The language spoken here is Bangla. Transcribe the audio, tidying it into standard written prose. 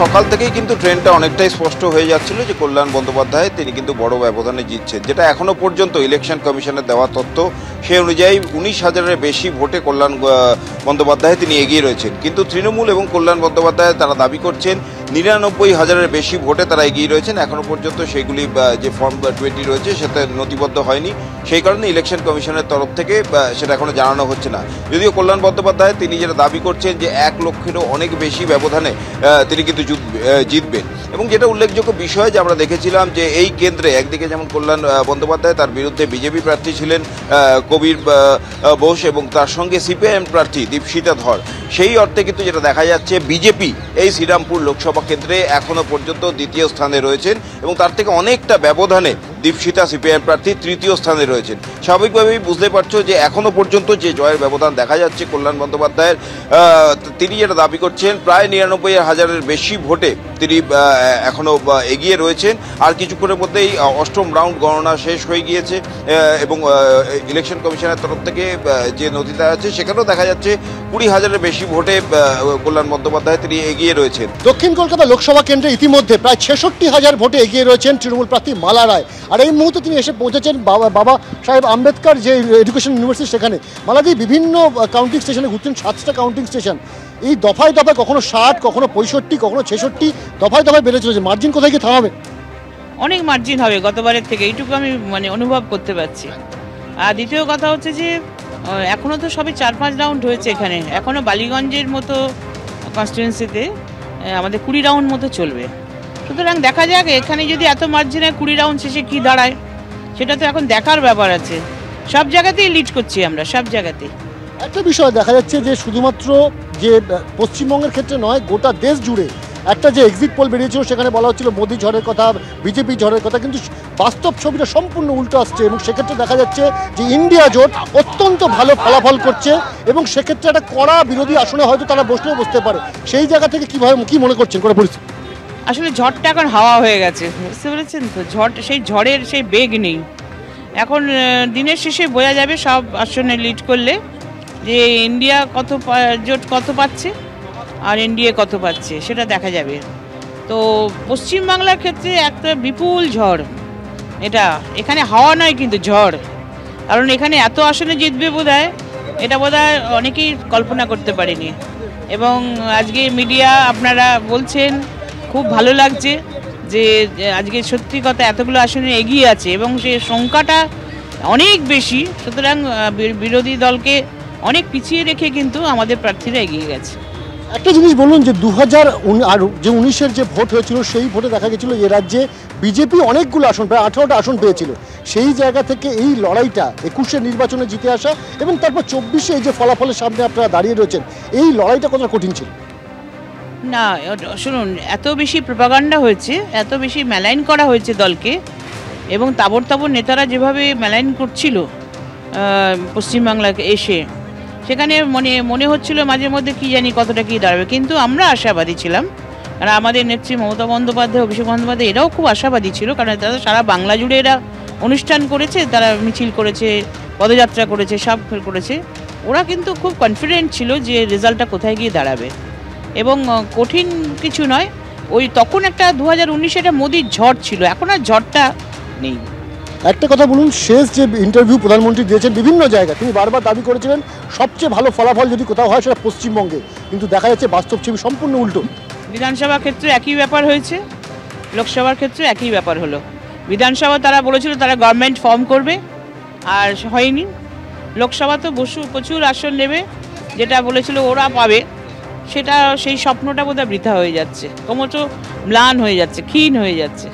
সকাল থেকেই কিন্তু ট্রেন্ডটা অনেকটাই স্পষ্ট হয়ে যাচ্ছিল যে কল্যাণ বন্দ্যোপাধ্যায় তিনি কিন্তু বড় ব্যবধানে জিতছেন, যেটা এখনো পর্যন্ত ইলেকশন কমিশনের দেওয়া তথ্য সেই অনুযায়ী 19,000-এর বেশি ভোটে কল্যাণ বন্দ্যোপাধ্যায় তিনি এগিয়ে রয়েছেন। কিন্তু তৃণমূল এবং কল্যাণ বন্দ্যোপাধ্যায় তারা দাবি করছেন 99,000-এর বেশি ভোটে তারা এগিয়ে রয়েছেন। এখনো পর্যন্ত সেইগুলি যে ফর্ম 20 রয়েছে সেটা নথিবদ্ধ হয়নি, সেই কারণে ইলেকশন কমিশনের তরফ থেকে সেটা এখনো জানানো হচ্ছে না। যদিও কল্যাণ বন্দ্যোপাধ্যায় তিনি যেটা দাবি করছেন যে 1 লক্ষেরও অনেক বেশি ব্যবধানে তিনি কিন্তু জিতবেন। এবং যেটা উল্লেখযোগ্য বিষয় যে আমরা দেখেছিলাম যে এই কেন্দ্রে একদিকে যেমন কল্যাণ বন্দ্যোপাধ্যায়, তার বিরুদ্ধে বিজেপি প্রার্থী ছিলেন কবির বোস এবং তার সঙ্গে সিপিআইএম প্রার্থী দীপশিতা ধর। সেই অর্থে কিন্তু যেটা দেখা যাচ্ছে বিজেপি এই শ্রীরামপুর লোকসভা কেন্দ্রে এখনো পর্যন্ত দ্বিতীয় স্থানে রয়েছেন এবং তার থেকে অনেকটা ব্যবধানে দীপশিতা সিপিআইএম প্রার্থী তৃতীয় স্থানে রয়েছেন। স্বাভাবিকভাবেই বুঝতে পারছো যে এখনো পর্যন্ত যে জয়ের ব্যবধান দেখা যাচ্ছে কল্যাণ বন্দ্যোপাধ্যায়ের, তিনি যেটা দাবি করছেন প্রায় 99,000-এর বেশি ভোটে তিনি এখনো এগিয়ে রয়েছেন। আর কিছুক্ষণের মধ্যেই 8ম রাউন্ড গণনা শেষ হয়ে গিয়েছে এবং ইলেকশন কমিশনের তরফ থেকে যে নথিটা আছে সেখানেও দেখা যাচ্ছে 20,000-এর বেশি ভোটে কল্যাণ বন্দ্যোপাধ্যায় তিনি এগিয়ে রয়েছেন। দক্ষিণ কলকাতা লোকসভা কেন্দ্রে ইতিমধ্যে প্রায় 66,000 ভোটে এগিয়ে রয়েছেন তৃণমূল প্রার্থী মালা রায়। আর এই মুহূর্তে তিনি এসে পৌঁছেছেন বাবা সাহেব আম্বেদকর যে এডুকেশন ইউনিভার্সিটি সেখানে। মালাদি বিভিন্ন কাউন্টিং স্টেশনে ঘুরছেন, 7টা কাউন্টিং স্টেশন। এই দফায় দফায় কখনো 60, কখনো 65, কখনো 66 দফায় দফায় বেড়ে চলেছে। মার্জিন কোথায় গিয়ে থামাবে? অনেক মার্জিন হবে গতবারের থেকে, এইটুকু আমি অনুভব করতে পারছি। আর দ্বিতীয় কথা হচ্ছে যে এখনও তো সবে 4-5 রাউন্ড হয়েছে এখানে, এখনও বালিগঞ্জের মতো কনস্টিটুয়েন্সিতে আমাদের 20 রাউন্ড মতো চলবে। সুতরাং দেখা যাক এখানে যদি এত মার্জিনে 20 রাউন্ড শেষে কী দাঁড়ায়, সেটা তো এখন দেখার ব্যাপার আছে। সব জায়গাতেই লিড করছি আমরা, সব জায়গাতেই। একটা বিষয় দেখা যাচ্ছে যে শুধুমাত্র যে পশ্চিমবঙ্গের ক্ষেত্রে নয়, গোটা দেশ জুড়ে একটা যে এক্সিট পোল বেরিয়েছিল সেখানে বলা হচ্ছিল মোদি ঝড়ের কথা, বিজেপি ঝড়ের কথা, কিন্তু বাস্তব ছবিটা সম্পূর্ণ উল্টো আসছে। এবং সেক্ষেত্রে দেখা যাচ্ছে যে ইন্ডিয়া জোট অত্যন্ত ভালো ফলাফল করছে এবং সেক্ষেত্রে একটা কড়া বিরোধী আসনে হয়তো তারা বসলেও বসতে পারে। সেই জায়গা থেকে কী মনে করছেন করে পরিস্থিতি? আসলে ঝড়টা এখন হাওয়া হয়ে গেছে, বুঝতে পেরেছেন তো? সেই ঝড়ের সেই বেগ নেই এখন। দিনের শেষে বোঝা যাবে সব আসনে লিড করলে যে ইন্ডিয়া জোট কত পাচ্ছে আর এনডিএ কত পাচ্ছে, সেটা দেখা যাবে। তো পশ্চিমবাংলার ক্ষেত্রে একটা বিপুল ঝড়, এখানে হাওয়া নয় কিন্তু ঝড়। কারণ এখানে এত আসনে জিতবে বোধহয়, এটা বোধহয় অনেকেই কল্পনা করতে পারেনি। এবং আজকে মিডিয়া আপনারা বলছেন, খুব ভালো লাগছে যে আজকে সত্যি কথা এতগুলো আসনে এগিয়ে আছে এবং সে সংখ্যাটা অনেক বেশি। সুতরাং বিরোধী দলকে অনেক পিছিয়ে রেখে কিন্তু আমাদের প্রার্থীরা এগিয়ে গেছে। একটা জিনিস বলুন যে 2019-এর যে ভোট হয়েছিল সেই ভোটে দেখা গেছিল এ রাজ্যে বিজেপি অনেকগুলো আসন, প্রায় 18টা আসন পেয়েছিল। সেই জায়গা থেকে এই লড়াইটা 21-এর নির্বাচনে জিতে আসা এবং তারপর 24-এ এই যে ফলাফলের সামনে আপনারা দাঁড়িয়ে রয়েছেন, এই লড়াইটা কতটা কঠিন ছিল? না শুনুন, এত বেশি প্রপাগান্ডা হয়েছে, এত বেশি মেলাইন করা হয়েছে দলকে, এবং তাবড় নেতারা যেভাবে মেলাইন করছিল পশ্চিমবাংলাকে এসে, সেখানে মনে হচ্ছিল মাঝে মধ্যে কি জানি কতটা কী দাঁড়াবে। কিন্তু আমরা আশাবাদী ছিলাম, কারণ আমাদের নেত্রী মমতা বন্দ্যোপাধ্যায়, অভিষেক বন্দ্যোপাধ্যায় এরাও খুব আশাবাদী ছিল, কারণ তারা সারা বাংলা জুড়ে এরা অনুষ্ঠান করেছে, তারা মিছিল করেছে, পদযাত্রা করেছে, সব করেছে। ওরা কিন্তু খুব কনফিডেন্ট ছিল যে রেজাল্টটা কোথায় গিয়ে দাঁড়াবে। এবং কঠিন কিছু নয়, তখন একটা 2019-এ একটা মোদির ঝড় ছিল, এখন আর ঝড়টা নেই। একটা কথা বলুন, শেষ যে ইন্টারভিউ প্রধানমন্ত্রী দিয়েছেন বিভিন্ন জায়গায়, তিনি বারবার দাবি করেছিলেন সবচেয়ে ভালো ফলাফল যদি কোথাও হয় সেটা পশ্চিমবঙ্গে, কিন্তু দেখা যাচ্ছে বাস্তব ছবি সম্পূর্ণ উল্টো। বিধানসভা ক্ষেত্রে একই ব্যাপার হয়েছে, লোকসভার ক্ষেত্রে একই ব্যাপার হলো। বিধানসভা তারা বলেছিল তারা গভর্নমেন্ট ফর্ম করবে, আর হয়নি। লোকসভা তো প্রচুর আসন নেবে, যেটা বলেছিল ওরা পাবে, সেই স্বপ্নটা বোধহয় বৃথা হয়ে যাচ্ছে, ক্রমশ ম্লান হয়ে যাচ্ছে, ক্ষীণ হয়ে যাচ্ছে।